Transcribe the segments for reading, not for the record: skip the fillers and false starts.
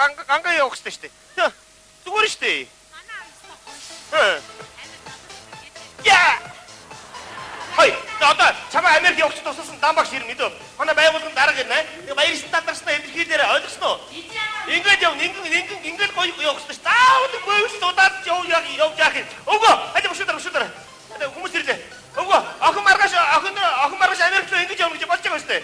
гангаа явах хэрэгтэй шүү дээ. Зүгээр шүү дээ. Яа! Хой, одоо чамаа Америк явах туссан дамбагш ирнэ дөө. Манай байгууллагын дарга ирнэ. Тэгээ баяр стандартснаа илэрхийлээрэ ойлгосноо. Ингээд яв, ингээд гоё явах хэрэгтэй шүү. Заавал бөөс удаад явж яах юм. Өгөө, хажи бушуудар. Хүмүүс ирлээ. Өгөө, охин маргааш Америк руу ингэж явна гэж болж байгаа шүү дээ.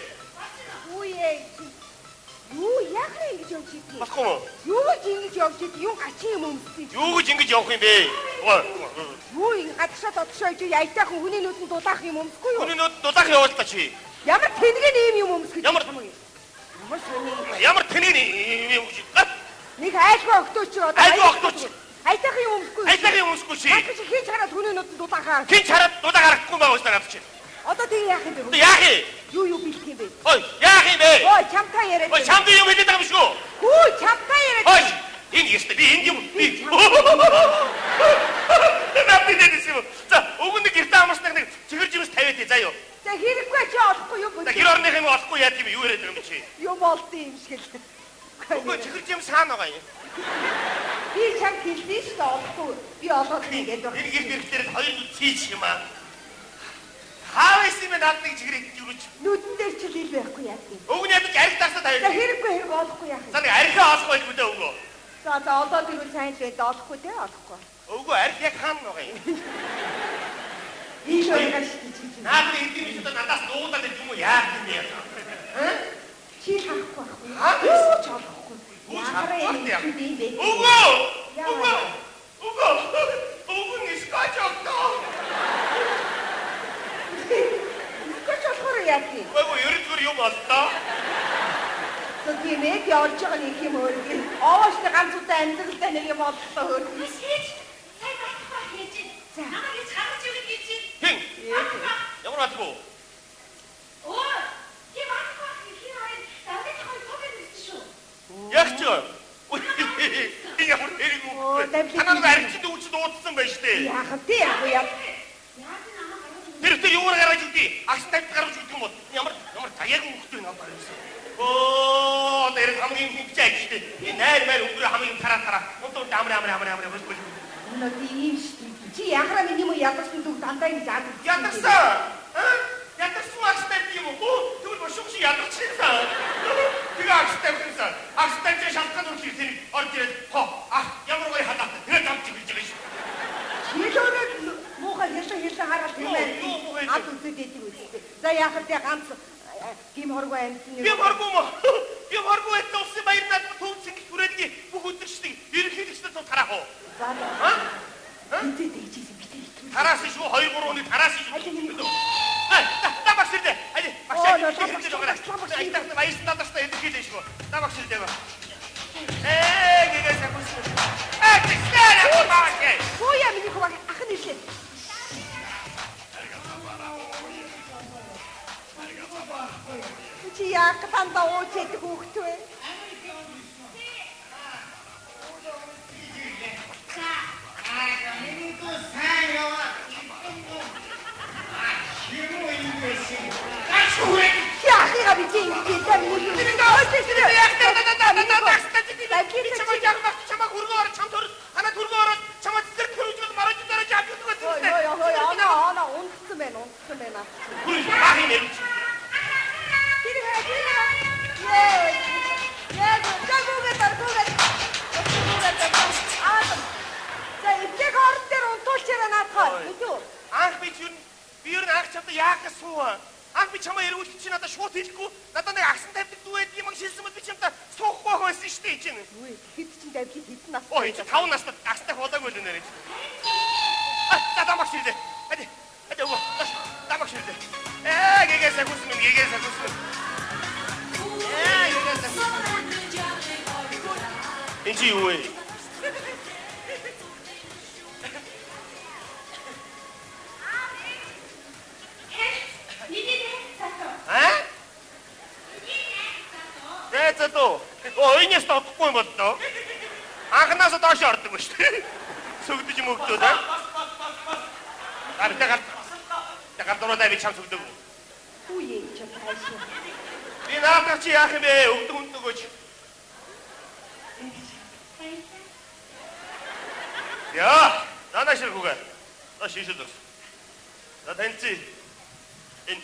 Юу яахаа ингэж явж идэх юм? Болохгүй юу? Юу гэж ингэж явж идэх юм гачин юм өмсдөг. Юу гэж ингэж явах юм бэ? Юу ингэ гадагшаад одшойж яйтайхан хүний нүдэнд дулаах юм өмсөхгүй юу? Хүний нүд дулаах явуул та чи. Ямар тэнэгэн ийм юм өмсөх гэж Ямар сони. тэнэгэн юм шиг. Нэг айлгүй өгтөөч чи одоо. Айлгүй өгтөөч. Айтайхан юм өмсөхгүй. Айтайхан юм өмсөхгүй чи. Гадагш хийж хараад хүний нүдэнд дулаахаа. Хин чараад дулаа гарахгүй байгаа уусаа надад чи. Одоо тэгээ яах юм бэ? Одоо яах юм? Юу бэлдэх юм бэ? Ой, яах юм бэ? Ой, чамтай яриад. Ой, чамд юм хэлээд байгаа юм шүү. Хүү, чамтай яриад. Ой, энэ ястэ би энд юм. Напидээс юм. За, өгнө гэртээ амарснаг нэг чихэр жимс тавиад заа юу. За хэрэггүй чи олохгүй юу? За гэр орных юм олохгүй яа тийм юу яриад байгаа юм чи. Юм болдсон юм шиг л. Үгүй чихэр жимс хаана байгаа юм? Би чам хэлсэн шүү дээ олохгүй. Би олоод нэгээд байна. Энэ гэр бэрхтэр хоёр нүд чийч юм аа. Хаавс юм над нэг чихрийг юуч. Нүдэн дээр ч л байхгүй яах юм. Өгнө ядаж арх тасаа тавиад. За хэрэггүй хэрэг олохгүй яах юм. За нэг архиа олох байлгүй дээ өгөө. За олоод ирвэл сайн л байд олохгүй те олохгүй. Өгөө арх яг хаана байгаа юм? Ийш байгаач гэж. Наад нэг хэдийн биш одоо надаас дуудаад юм уу яах юм бэ? Чи харахгүй байхгүй. Юу ч олохгүй. Яараа юм бэ? Өгөө нискач өгдөө. Нискач олохоор яах юм? Өгөө ерөнхийдөө юм боллоо. Тийм ээ явж байгаа нэг юм өөргөө. Оошт ганц удаа амьдралдаа нэг юм боллоо өөргөө. сайн батхаа хийж. Намайг чарж өгөх гэж. Хин. Ямар батгүй? Оо, чи батхаа хийхээр давид хой төгөн шүү. Яг ч. Энэ ямар хэрэг үү? Танаа арчид үүч дуудсан байж тээ. Яах вэ? Яах. Тэр юугаар гараж үгүй. Агш тавьд гарч үгүй юм бол ямар таяг мөхтэй надад байсан. Оо, тэр хамгийн хэмжээ гэж. Энэ найр өнгөрөө хамгийн тараа. Унтууд амар хөлбөл. Нөө тийм шүү. Чи яхаа миний юм ядарсан дүг дандаа ингэ заадаг. Ядарсан. Ядарсан агш тавьд юм уу? Тэгвэл бошгүй чи ядарчихсан. Тэгээ агш тавьсан. Агш тавьж шалтгаан үгүй тэр орж ирээд ямар гоё хадаа. Тэгээ дамж билж байгаа шүү. Нэлээд муухай хэлсэн хараад тийм ээ. Ад үзээд идэг үстэй. За яхаа тэ ганц гим хоргоо амтны. Гим хоргоо это усын баярнаад төвцөн хүрээлгийн бүх өдөрчдгийг ерөнхийлөгчдөө тараах уу? За. Эцэг дэжсэн битээ. Тараас шүү 2 3 оны тараас шүү. Та багшилдэ. Хайди багшилдэ. Айтаа баярсан надаас ерөнхийлээ шүү. Та багшилдэ. Гэгээс акус. Тэстэр апаake. Хөөе миний хувааг ахын ирлээ. Чи яах тандаа уучээд хөөхтөө. Яахыга би тийм гэдэг юм уу? Чамаа хургоор чам төр хана хургоор чамаа тэр төрөж мараж дараа жаад гэдэг. Ана унтсан байна. Хург бах юм. Анх би юу нэг чамд яах гэсэн. Анх би чамаа эргүүлчих чи надад шууд хэлэхгүй. Надад нэг агсан тавьдаг дүү юм шилсэн мэт би чамд суухгүй байсан шүү дээ чинь. Хэд чинь давхи хэдэн нас. Ой, 5 настай агстай болоогүй л нэрэж. Дамаг шилдэ. Хadi өгөө. Дамаг шилдэ. Гэгээс акус. Энд юу вэ? Энэс тоохгүй юм боллоо. Анхнаасаа доош ордог ба шүү дээ. Сүгдэж мөгдөө тэ. Тагаар дураа би чам сүгдөг. Үе ч тааш. Би наадах чи яах юм бэ? Өгдөг өгөөч. 야, 나나실 구간. 나 시시득. 나 댄지. 인,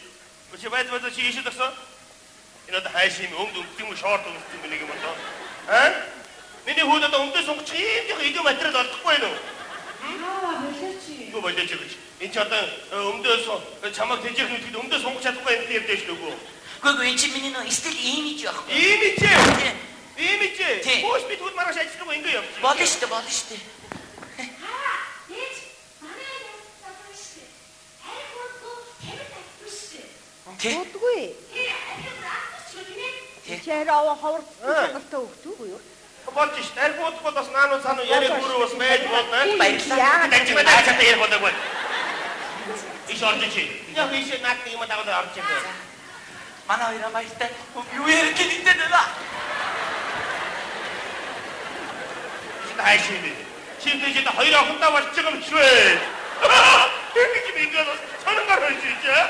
그치 맞아 시시득어? 이나다 하이심 옹둥 띵무 셔트 띵무 이게 뭐죠? 어? 니네 후다도 옹둥 송 진짜 이거 맞더라 특보에는. 이거 뭔데 지금? 인차다 옹둥서 자막 대지 그냥 옹둥 송 찾고 있는 데 되시고. 그거 인치민이는 있을 이미지 하고. 이미지. 네. 이미지. 호스피트 못 말아 샤치고 있는 거요. 맞으시대. Удгүй. Чараа хавар цагтаа өгдөг юу? Вот иш, эргот бодос наано сану яри гуру бас байж болно. Баярлалаа. Дэнчиг наачаа ярих бодог байна. Иш оржичи. Яг иш наат юм дагад орчих. манай хоёр баяртай юу ярих гэдэг нэ. 다이시니. 신대지도 허이라 혼자 와서 지금 쉬해. 이게 민가도 사는 거를 진짜.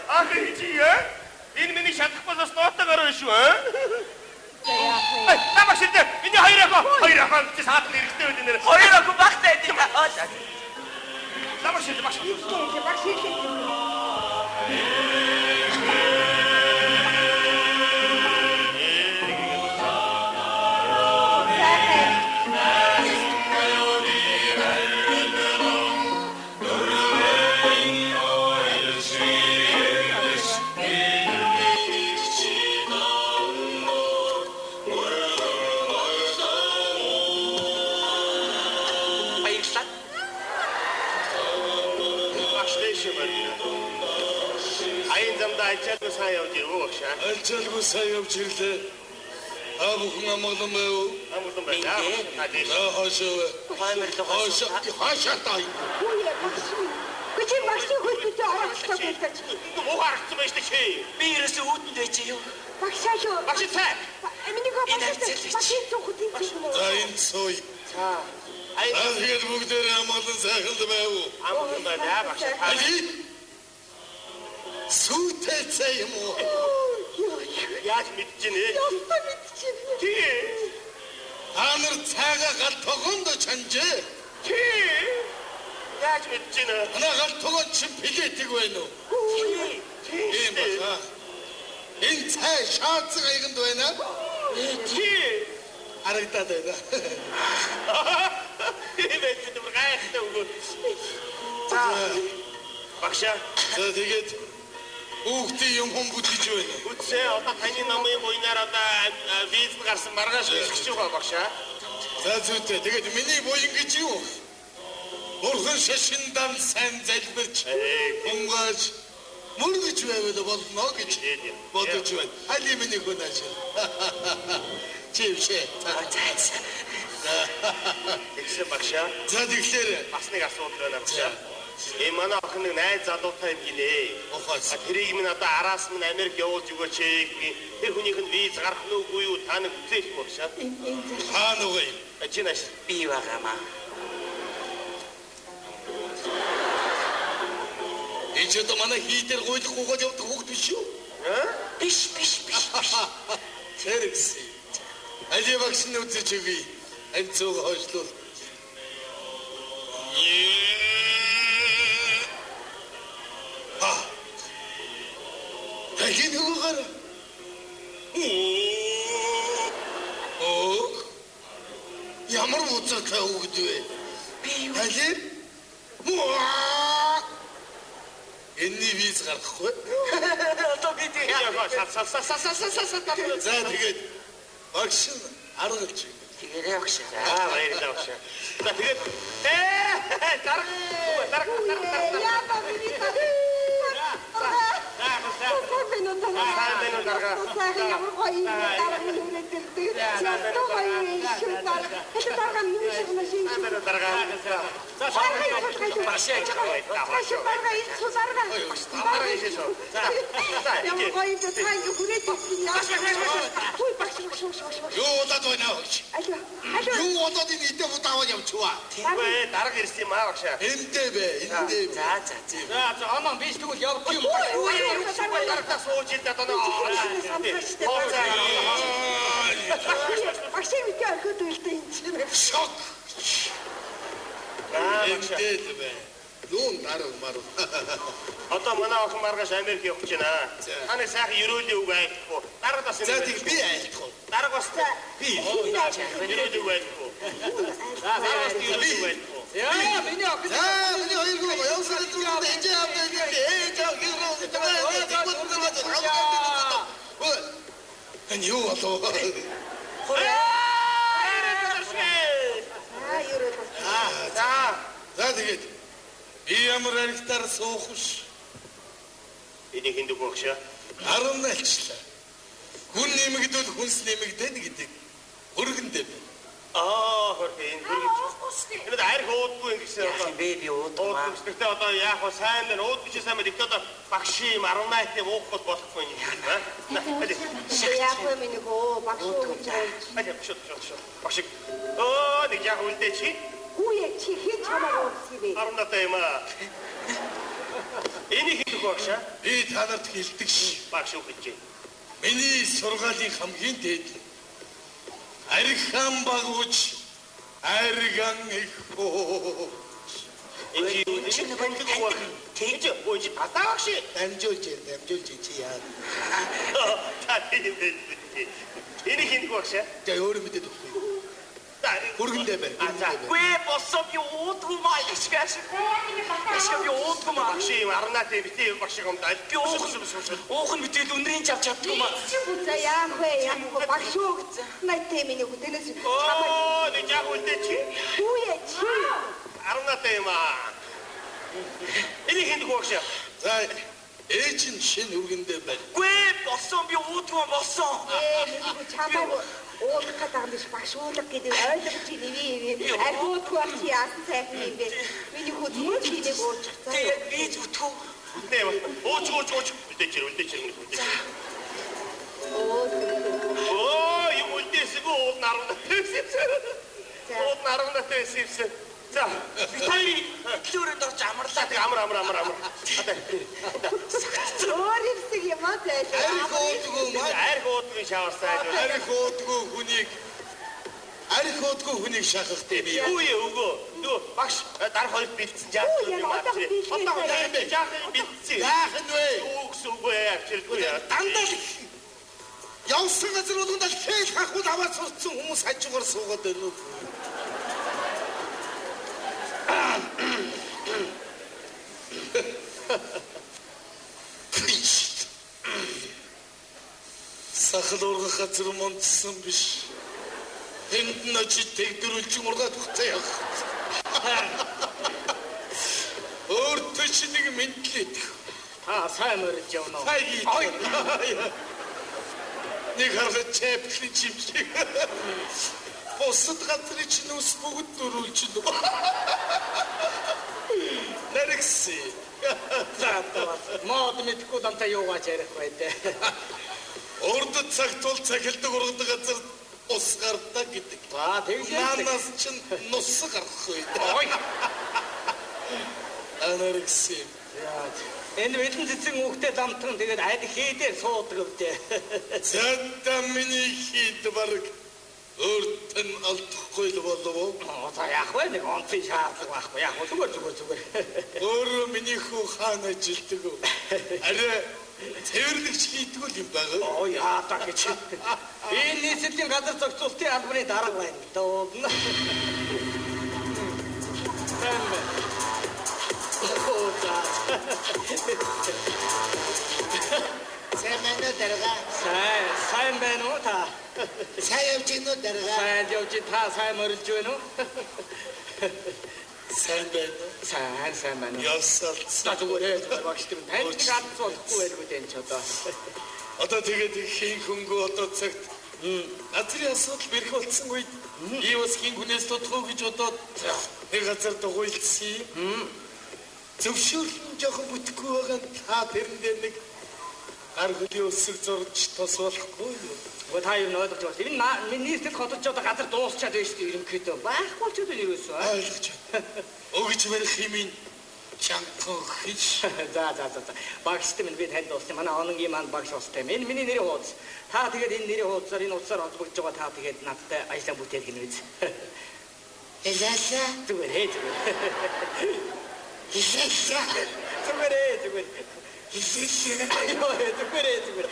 아, 그렇지, 예? 이놈이 샤크 빠져서 넣었다 가를 쉬어. 나막 실때 이제 허이라고 진짜 사ትን 이렇게 되는데. хоёроо багтай дээ. 나막 실때 막 Ихдээ баг шийдэх. 알차고 사야지 오샤. 알차고 사야지 일때 아무궁 아무도 매우 아무도 매다. 아디. 하샤다. Үе багш. Гэвч багш хөлбөж оролцдог байлаа чи. Муу харагдсан байж тээ. Би ерөөсөө үүдэнд байж юу? Багшаа шүү. Багш цаа. Миний багш зүгтийн чинь. За энэ сой. За. Тэгээд бүгдээр амгалан сайханд байв. Амгалан байна багш. Али. Сүтэцээ юм уу? Яаж мэдчихнэ? Ястаа мэдчихнэ. Тий. Анар цаага гал тогонд чанжээ. Тий. Яаж мэдчихнэ? Ана гал тогонд чин пилетиг байна уу? Тий. Ийм баха. Энэ цай шаацгаа игэнд байна. Тий. Харагдаад байна. Эвэт тэр гайхтай өгөө. За. Багшаа. За тэгээд Хүүхдийн юм хүм бүтгэж байна. Үтсээ одоо таны намын буйнаар одоо виз гарсан маргааш хэлчих байгаа багшаа. За зүйтэй. Тэгээд миний буян гэж юу? Бурхан шашиндан сайн залбирч хумгаж мөргөж байвал болно гэж бодож байна. Али миний хүн ашиг. Чившээ. Тэгсэн багшаа. За тэгэхээр бас нэг асуудал байна багшаа. Манай охин нэг найз залуутай юм гинэ. Тэрийг минь одоо араас минь Америк явуулж өгөөч гэх. Тэр хүнийх нь виз гарах нь үгүй юу? Та нэг үзээч багшаа. Хаана вэ? Чи нааш Би байгаамаа. Энд ч одоо манай хийдэр гуйлахгүйгээр явдаг хүүхд биш юу? Биш. Тэрс. Али багш нь үзэж өгье. Энэ цог хойшлуул. Тагин өгөөр. Ямар уцаатай өгд вэ? Би юу? Талир? Энэний виз гаргахгүй. Одоо би тэг. За тэгээд багш нь аргалж байна. Тэгээрээ багш. баярлалаа багшаа. За тэгээд дарга. Яа миний Юу удаад байна вэ? Юу удаад энэ идэ удаад явчихваа. Тэгвээ дарга ирсэн юм аа багшаа. Эндээ бэ. За. Амаа биш тэгвэл явах юм. Дарга сууж ил даа. Багшийн үтэй орхиод үлдээ энэ чинь. Шок. Багш. Эндэл бай. Юун дараг маруу. Одоо манай охин маргааш Америк явах гэж байна. Таны сайхан ерөөлийн үг айлтгүй. Дарга бас За тийм би айлтгав. дарга бас Би ерөөлийн үг айлтгүй. Дарга бас ерөөлийн үг айлтгүй. Яа, миний охин. миний хоёргүй явсаар зүгээр энэ авдаг ээж аа гэрээ энэ юу болов? За тэгээд би ямар аригтар суух биш. Энийг хиндэг багшаа. 10 нэлчлээ. Хүн нэмэгдвэл хүнс нэмэгдэнэ гэдэг өргөндөө байна. Хөрхин. Энэ арх уудгүй ингэсэн одоо. Бэби уудмаа. Уудгүйтэй одоо яах вэ? Сайн байна. Уудгүй сайн байна. Гэхдээ одоо багшийн 18-т уухгүй болохгүй юм байна. Яах вэ миний гоо багшуу гэж. Багш. Нэг яг үлдээ чи. Үе чи хэд чамаа уусан бэ? 18 юм аа. Энийг хийх багшаа. Би танарт хэлдэг ш. Багш юу гэж. Миний сургаалын хамгийн дээд архам багууч арган ихөө. Энийг юу гэж хэлдэг. Тэгж ууж татаагш. Дамжуулж чи яа. Энийг хийх багшаа. За өөр мэдээд өгөх. Хүргэндээ байна. Гүй болсон би уудмаа ишгаш. Ишгаш би уудмаа. Багшийн 18-т битээ багш юм даа. Би уухан битэл өнрийн чавч чаддгүй маа. За яах вэ? Багшуу гэж. Найтай миний хөтөнөөс Нэг яг үлдээ чи. үе чи. 18 юм аа. Энийг хийх багшаа. За ээж нь шинэ үргэндээ байна. Гүй болсон би уудмаа болсон. Миний чамаа уулах гэдэг юм биш багшуулах гэдэг ойлгож ивээ. Аргуудгүй ах чи яасан сайхан юм бэ? Миний хөдөлмөр хийдэг уучих. Тэгээд би зүтгэв. Нэ ууч. Үлдээ чир. Юм үлдээсгүй уул нарна. Уул нарна тэсэвсэн. За, Витали клөрөнд орж амарлаа. тэг амар. Өөр ирсэг юм аа зайлаа. Арх уудгүй маа. Арх уудгүй шаварсаа. Арх уудгүй хүнийг шахахтай би. Үгүй өгөө. Нөгөө багш дарах хоёрт бэлдсэн жаа. Одоо жаахан бэлдсэн. Яах нь вэ? Юу гэсэн үг вэ? Авчирдгүй яа. Дандаа явсан газар болгонд фейл хахуул аваад сурцсан хүмүүс хажуугаар суугаад байна уу? Сахал ургах газар мундсан биш. Энд нь очиж тэгдэрүүлж ургаад ухтаа явах. Өөртөө чи нэг мэдлээд. Сайн мөрөж явна. Нэг харахад чэплийн чим шиг. Босод газрын чинь ус бүгд дөрүүлж байна. Нарикси. Мод мэдгүй дамтаа юугаач ярих байдэ. Урд цагт бол цахилдаг ургадаг газар ус гардаг гэдэг. Тэглээ. Манаас чинь нус гарах байдаг. Ой. Нарикси. Энэ бэлэн цэцэн хүүхдээ дамтан тэгээд аль хийдээр суудаг өвдөө. Зэнтэ миний хийд бараг өөрт нь алдахгүй л болов. За яах вэ? Нэг онцгой шаардлага байхгүй. Яах вэ? Зүгээр. Өөрөө миний хүү хаана ажилдаг вэ? Арай цэвэрлэгч хийдгүү юм байгаа. Ой яатаа гэж. Энэ нийслэлийн газар зохицуултын албаны дарга байна. Дөө. Сайн байна уу дарга? Сайн байна уу та? Сайн явж гинөө дарга? Сайн явж та сайн мөрөлж байна уу? Сайн байна. Сайн байна. Ясалцсан. Зүгээр багш тийм танд нэг алдсан болохгүй байх үү энэ ч одоо. Одоо тэгээд хийн хөнгөө одоо цагт газрын асуудал бэрх болсон үед би бас хийн хүнээс тодхоо гэж бодоод нэг газар дугуйлсан. Зөвшөөрлөн жоохон бүтэхгүй байгаа та тэрэн дээр нэг гар хөлийн өсөг зурж тос болохгүй юу? Гоо та юу нөдөлж байна. Энэ миний нийслэл хотод ч одоо газар дуусчаад байна шүү дээ ерөнхийдөө. Байхгүй ч одоо юусэн. Ойлгож байна. Өгч барих хэмээн Чанхан хич. За. Багштай минь би танд уусан. Манай ононгийн маань багш устай. Энэ миний нэрийн хуудас. Та тэгээд энэ нэрийн хуудасаар энэ утсаар холбогдож байгаа та тэгээд надтай аялал бүтээл гинэ үз. Элэсэ. Зүгээр. Элэсэ. Зүгээр. Элэсэ. Зүгээр.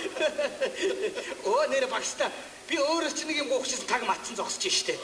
Оо нэр багштай. Би өөрөө ч нэг юм гоохчихсан таг матсан зогсож штэ.